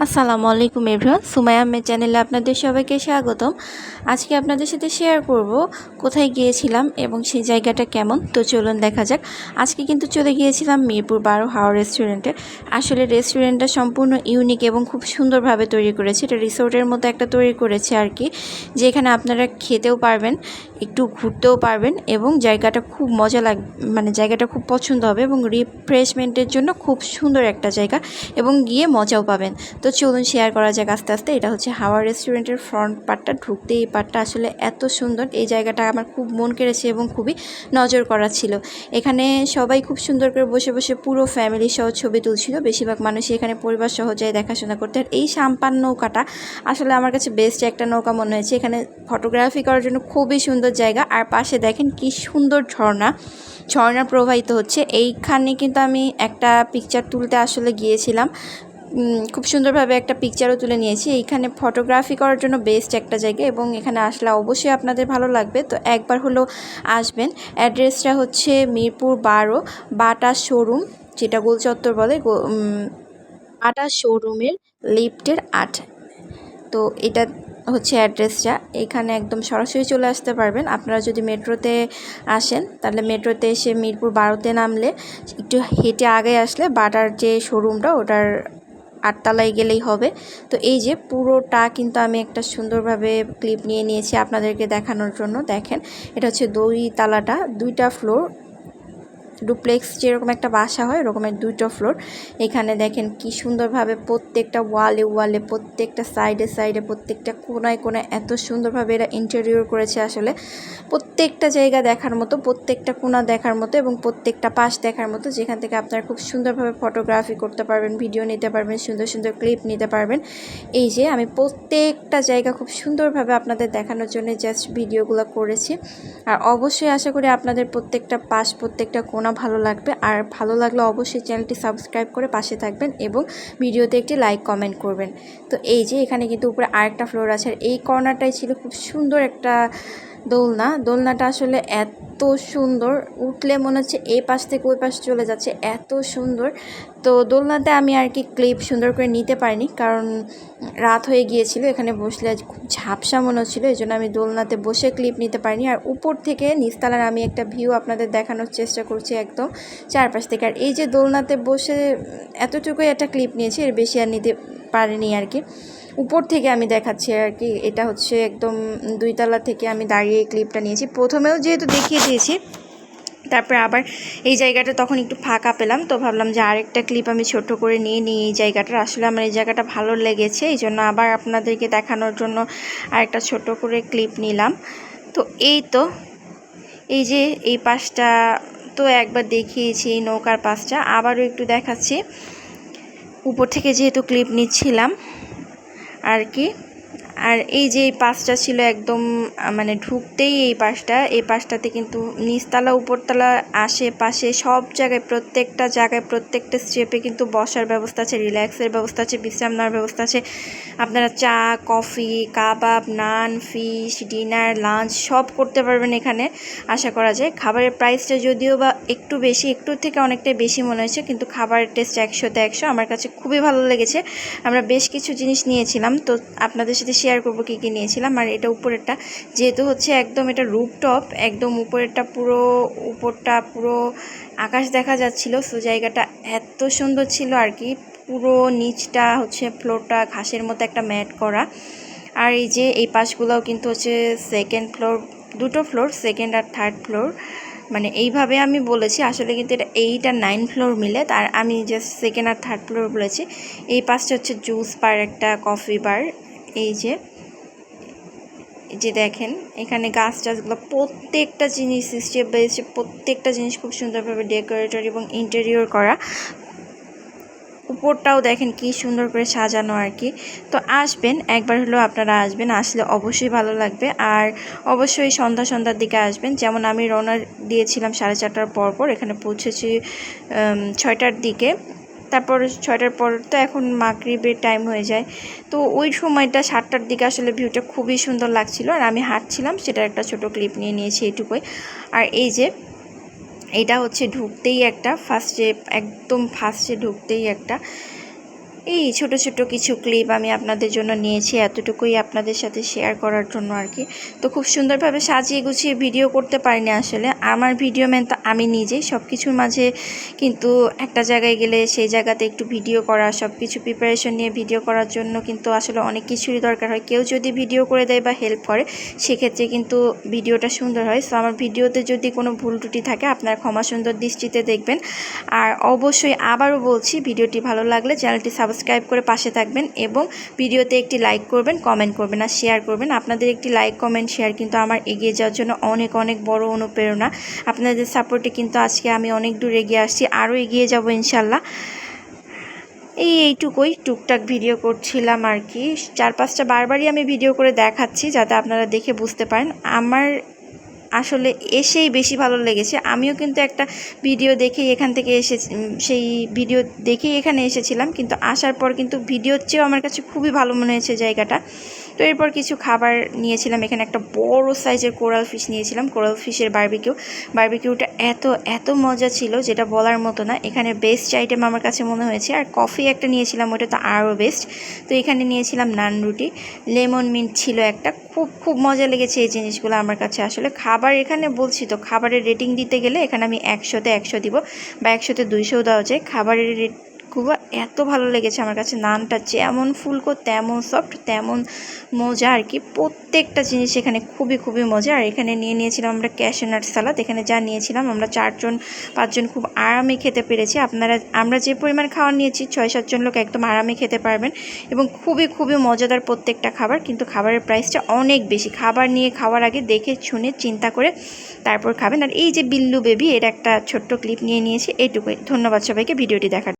আসসালামু আলাইকুম এভরিওয়ান, সুমাইয়া আহমেদ চ্যানেলে আপনাদের সবাইকে স্বাগতম। আজকে আপনাদের সাথে শেয়ার করব কোথায় গিয়েছিলাম এবং সেই জায়গাটা কেমন। তো চলুন দেখা যাক। আজকে কিন্তু চলে গিয়েছিলাম মিরপুর 12 হাওয়া রেস্টুরেন্টে। আসলে রেস্টুরেন্টটা সম্পূর্ণ ইউনিক এবং খুব সুন্দরভাবে তৈরি করেছে। এটা রিসোর্টের মতো একটা তৈরি করেছে আর কি, যেখানে আপনারা খেতেও পারবেন, একটু ঘুরতেও পারবেন এবং জায়গাটা খুব মজা মানে জায়গাটা খুব পছন্দ হবে এবং রিফ্রেশমেন্টের জন্য খুব সুন্দর একটা জায়গা এবং গিয়ে মজাও পাবেন। তো চলুন শেয়ার করা যাক আস্তে আস্তে। এটা হচ্ছে হাওয়া রেস্টুরেন্টের ফ্রন্ট পার্টটা। ঢুকতে এই পার্টটা আসলে এত সুন্দর, এই জায়গাটা আমার খুব মন কেড়েছে এবং খুবই নজর করা ছিল। এখানে সবাই খুব সুন্দর করে বসে বসে পুরো ফ্যামিলি সহ ছবি তুলছিল। বেশিরভাগ মানুষই এখানে পরিবার সহ যায় দেখাশোনা করতে। আর এই সাম্পান নৌকাটা আসলে আমার কাছে বেস্ট একটা নৌকা মনে হয়েছে। এখানে ফটোগ্রাফি করার জন্য খুবই সুন্দর জায়গা। আর পাশে দেখেন কি সুন্দর ঝর্ণা প্রবাহিত হচ্ছে। এইখানে কিন্তু আমি একটা পিকচার তুলতে আসলে গিয়েছিলাম, খুব সুন্দরভাবে একটা পিকচারও তুলে নিয়েছি। এইখানে ফটোগ্রাফি করার জন্য বেস্ট একটা জায়গা এবং এখানে আসলে অবশ্যই আপনাদের ভালো লাগবে। তো একবার হলেও আসবেন। অ্যাড্রেসটা হচ্ছে মিরপুর 12 বাটা শোরুম, যেটা গোল চত্বর বলে, বাটা শোরুমের লিফটের 8। তো এটা হচ্ছে অ্যাড্রেসটা। এখানে একদম সরাসরি চলে আসতে পারবেন। আপনারা যদি মেট্রোতে আসেন তাহলে মেট্রোতে এসে মিরপুর 12তে নামলে একটু হেঁটে আগে আসলে বাটার যে শোরুমটা ওটার 8 তলায় গেলেই হবে। তো এই যে পুরোটা কিন্তু আমি একটা সুন্দরভাবে ক্লিপ নিয়ে নিয়েছি আপনাদেরকে দেখানোর জন্য। দেখেন, এটা হচ্ছে 2 তলাটা, 2টা ফ্লোর, ডুপ্লেক্স যেরকম একটা বাসা হয় এরকমের 2টা ফ্লোর। এখানে দেখেন কি সুন্দরভাবে প্রত্যেকটা ওয়ালে প্রত্যেকটা সাইডে প্রত্যেকটা কোনায় এত সুন্দরভাবে এরা ইন্টেরিয়র করেছে। আসলে প্রত্যেকটা জায়গা দেখার মতো, প্রত্যেকটা কোণা দেখার মতো এবং প্রত্যেকটা পাশ দেখার মতো, যেখান থেকে আপনারা খুব সুন্দরভাবে ফটোগ্রাফি করতে পারবেন, ভিডিও নিতে পারবেন, সুন্দর সুন্দর ক্লিপ নিতে পারবেন। এই যে আমি প্রত্যেকটা জায়গা খুব সুন্দরভাবে আপনাদের দেখানোর জন্য জাস্ট ভিডিওগুলো করেছি। আর অবশ্যই আশা করি আপনাদের প্রত্যেকটা পাশ প্রত্যেকটা কোণা ভালো লাগবে। আর ভালো লাগলে অবশ্যই চ্যানেলটি সাবস্ক্রাইব করে পাশে থাকবেন এবং ভিডিওতে একটি লাইক কমেন্ট করবেন। তো এই যে এখানে কিন্তু উপরে আরেকটা ফ্লোর আছে। আর এই কর্নারটাই ছিল খুব সুন্দর একটা দোলনাটা আসলে এত সুন্দর, উঠলে মনে হচ্ছে এই পাশ থেকে ওই পাশ চলে যাচ্ছে, এত সুন্দর। তো দোলনাতে আমি আর কি ক্লিপ সুন্দর করে নিতে পারিনি, কারণ রাত হয়ে গিয়েছিল। এখানে বসলে খুব ঝাপসা মনে হচ্ছিলো, এই জন্য আমি দোলনাতে বসে ক্লিপ নিতে পারিনি। আর উপর থেকে নিচতলার আমি একটা ভিউ আপনাদের দেখানোর চেষ্টা করছি একদম চারপাশ থেকে। আর এই যে দোলনাতে বসে এতটুকুই একটা ক্লিপ নিয়েছি, এর বেশি আর নিতে পারিনি আর কি। উপর থেকে আমি দেখাচ্ছি আর কি। এটা হচ্ছে একদম 2 তলা থেকে আমি দাঁড়িয়ে এই ক্লিপটা নিয়েছি। প্রথমেও যেহেতু দেখিয়ে দিয়েছি, তারপর আবার এই জায়গাটা তখন একটু ফাঁকা পেলাম, তো ভাবলাম যে আরেকটা ক্লিপ আমি ছোট করে নিয়ে নিই এই জায়গাটার। আসলে আমার এই জায়গাটা ভালো লেগেছে, এই জন্য আবার আপনাদেরকে দেখানোর জন্য আরেকটা ছোট করে ক্লিপ নিলাম। তো এই যে এই পাশটা তো একবার দেখিয়েছি, নৌকার পাশটা আবারও একটু দেখাচ্ছি। উপর থেকে যেহেতু ক্লিপ নিচ্ছিলাম আর কি। আর এই যে এই পাশটা ছিল একদম মানে ঢুকতেই এই পাশটাতে কিন্তু নিচতলা উপরতলা আশেপাশে সব জায়গায় প্রত্যেকটা স্টেপে কিন্তু বসার ব্যবস্থা আছে, রিল্যাক্সের ব্যবস্থা আছে, বিশ্রাম নেওয়ার ব্যবস্থা আছে। আপনারা চা, কফি, কাবাব, নান, ফিশ, ডিনার, লাঞ্চ সব করতে পারবেন এখানে আশা করা যায়। খাবারের প্রাইসটা যদিও বা একটু বেশি, একটু থেকে অনেকটাই বেশি মনে হয়েছে, কিন্তু খাবারের টেস্ট 100তে 100 আমার কাছে খুবই ভালো লেগেছে। আমরা বেশ কিছু জিনিস নিয়েছিলাম, তো আপনাদের সাথে শেয়ার করব কী কী নিয়েছিলাম। আর এটা উপরেরটা যেহেতু হচ্ছে একদম এটা রুফটপ, একদম উপরেরটা উপরটা পুরো আকাশ দেখা যাচ্ছিল। সো জায়গাটা এত সুন্দর ছিল আর কি। পুরো নিচটা হচ্ছে ফ্লোরটা ঘাসের মতো একটা ম্যাট করা। আর এই যে এই পাশগুলোও কিন্তু হচ্ছে সেকেন্ড ফ্লোর, 2টো ফ্লোর, সেকেন্ড আর থার্ড ফ্লোর, মানে এইভাবে আমি বলেছি। আসলে কিন্তু এটা 8 আর 9 ফ্লোর মিলে, তার আমি জাস্ট সেকেন্ড আর থার্ড ফ্লোর বলেছি। এই পাশটা হচ্ছে জুস বার, একটা কফি বার। এই যে দেখেন এখানে গাছ টাছগুলো, প্রত্যেকটা জিনিস স্টেপ বাই স্টেপ প্রত্যেকটা জিনিস খুব সুন্দরভাবে ডেকোরেটর এবং ইন্টেরিয়র করা। উপরটাও দেখেন কি সুন্দর করে সাজানো আর কি। তো আসবেন, একবার হলেও আপনারা আসবেন, আসলে অবশ্যই ভালো লাগবে। আর অবশ্যই সন্ধ্যার দিকে আসবেন। যেমন আমি রওনা দিয়েছিলাম 4:30টার পর, এখানে পৌঁছেছি 6টার দিকে। তারপর 6টার পর তো এখন মাগরিবের টাইম হয়ে যায়। তো ওই সময়টা 7টার দিকে আসলে ভিউটা খুবই সুন্দর লাগছিল। আর আমি হাঁটছিলাম, সেটার একটা ছোট ক্লিপ নিয়ে নিয়েছি এইটুকুই। আর এই যে এটা হচ্ছে ঢুকতেই একটা একদম ফার্স্টে ঢুকতেই একটা এই ছোট ছোট কিছু ক্লিপ আমি আপনাদের জন্য নিয়েছি, এতটুকুই আপনাদের সাথে শেয়ার করার জন্য আর কি। তো খুব সুন্দরভাবে সাজিয়ে গুছিয়ে ভিডিও করতে পারিনি আসলে, আমার ভিডিও ম্যান তো আমি নিজেই। সব কিছুর মাঝে কিন্তু একটা জায়গায় গেলে সেই জায়গাতে একটু ভিডিও করা, সব কিছু প্রিপারেশন নিয়ে ভিডিও করার জন্য কিন্তু আসলে অনেক কিছুরই দরকার হয়। কেউ যদি ভিডিও করে দেয় বা হেল্প করে সেক্ষেত্রে কিন্তু ভিডিওটা সুন্দর হয়। সো আমার ভিডিওতে যদি কোনো ভুল ত্রুটি থাকে আপনারা ক্ষমা সুন্দর দৃষ্টিতে দেখবেন। আর অবশ্যই আবারও বলছি, ভিডিওটি ভালো লাগলে চ্যানেলটি সাবস্ক্রাইব করে পাশে থাকবেন এবং ভিডিওতে একটি লাইক করবেন, কমেন্ট করবেন আর শেয়ার করবেন। আপনাদের একটি লাইক, কমেন্ট, শেয়ার কিন্তু আমার এগিয়ে যাওয়ার জন্য অনেক অনেক বড় অনুপ্রেরণা। আপনাদের সাপোর্টে কিন্তু আজকে আমি অনেক দূর এগিয়ে আসছি, আরও এগিয়ে যাব ইনশাল্লাহ। এইটুকুই টুকটাক ভিডিও করছিলাম আর কি। 4-5টা বারবারই আমি ভিডিও করে দেখাচ্ছি যাতে আপনারা দেখে বুঝতে পারেন। আমার আসলে এসেই বেশি ভালো লেগেছে। আমিও কিন্তু একটা ভিডিও দেখেই এখান থেকে সেই ভিডিও দেখেই এখানে এসেছিলাম, কিন্তু আসার পর কিন্তু ভিডিওর চেয়েও আমার কাছে খুবই ভালো মনে হয়েছে জায়গাটা। তো এরপর কিছু খাবার নিয়েছিলাম, এখানে একটা বড় সাইজের কোরাল ফিশ নিয়েছিলাম, কোরাল ফিশের বারবিকিউটা এত এত মজা ছিল যেটা বলার মতো না। এখানে বেস্ট আইটেম আমার কাছে মনে হয়েছে। আর কফি একটা নিয়েছিলাম, ওটা তো আরও বেস্ট। তো এখানে নিয়েছিলাম নান রুটি, লেমন মিন্ট ছিল একটা, খুব খুব মজা লেগেছে এই জিনিসগুলো আমার কাছে। আসলে খাবার এখানে বলছি তো, খাবারের রেটিং দিতে গেলে এখানে আমি 100-তে 100 দিব বা 100-তে 200 দেওয়া যায়। খাবারের রেটগুলো এত ভালো লেগেছে আমার কাছে। নানটা যেমন ফুলকো তেমন সফট তেমন মজা আর কি। প্রত্যেকটা জিনিস এখানে খুবই খুবই মজা। আর এখানে নিয়েছিলাম আমরা ক্যাশিউ নাট সালাদ। এখানে যা নিয়েছিলাম আমরা 4-5 জন খুব আরামে খেতে পেরেছি। আমরা যে পরিমাণ খাবার নিয়েছি 6-7 জন লোক একদম আরামে খেতে পারবেন এবং খুবই খুবই মজাদার প্রত্যেকটা খাবার। কিন্তু খাবারের প্রাইসটা অনেক বেশি। খাবার নিয়ে খাওয়ার আগে দেখে শুনে চিন্তা করে তারপর খাবেন। আর এই যে বিল্লু বেবি, এর একটা ছোট্ট ক্লিপ নিয়ে নিয়েছি, এইটুকুই। ধন্যবাদ সবাইকে ভিডিওটি দেখার।